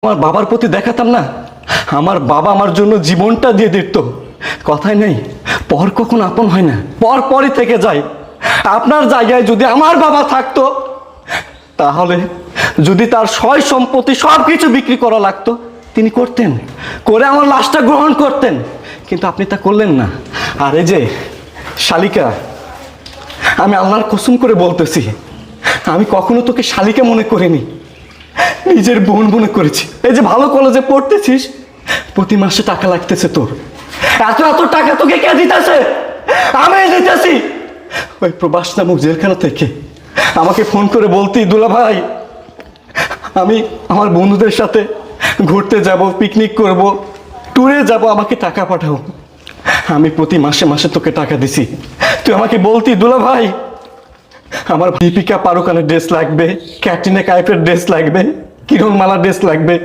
আমার বাবার প্রতি দেখাতাম না, আমার বাবা আমার জন্য জীবনটা দিয়ে দিত। কথাই নেই, পর কখন আপন হয় না, পর পরই থেকে যায়। আপনার জায়গায় যদি আমার বাবা থাকতো, তাহলে যদি তার সয় সম্পত্তি সব কিছু বিক্রি করা লাগতো, তিনি করতেন, করে আমার লাশটা গ্রহণ করতেন। কিন্তু আপনি তা করলেন না। আর এই যে শালিকা, আমি আল্লাহর কসম করে বলতেছি, আমি কখনো তোকে শালিকা মনে করিনি, নিজের বোন মনে করেছি। এই যে ভালো কলেজে পড়তেছিস, প্রতি মাসে টাকা লাগতেছে তোর, এত এত টাকা তোকে কে দিতেছে? আমি দিতেছি। ওই প্রবাস নামক জেলখানা থেকে আমাকে ফোন করে বলতি, দুলা ভাই আমি আমার বন্ধুদের সাথে ঘুরতে যাব, পিকনিক করব, ট্যুরে যাব, আমাকে টাকা পাঠাও। আমি প্রতি মাসে মাসে তোকে টাকা দিছি। তুই আমাকে বলতি, দুলা ভাই আমার দীপিকা পাড়ুকানের ড্রেস লাগবে, ক্যাটরিনা কাইফের ড্রেস লাগবে, কিরণ মালার ড্রেস লাগবে।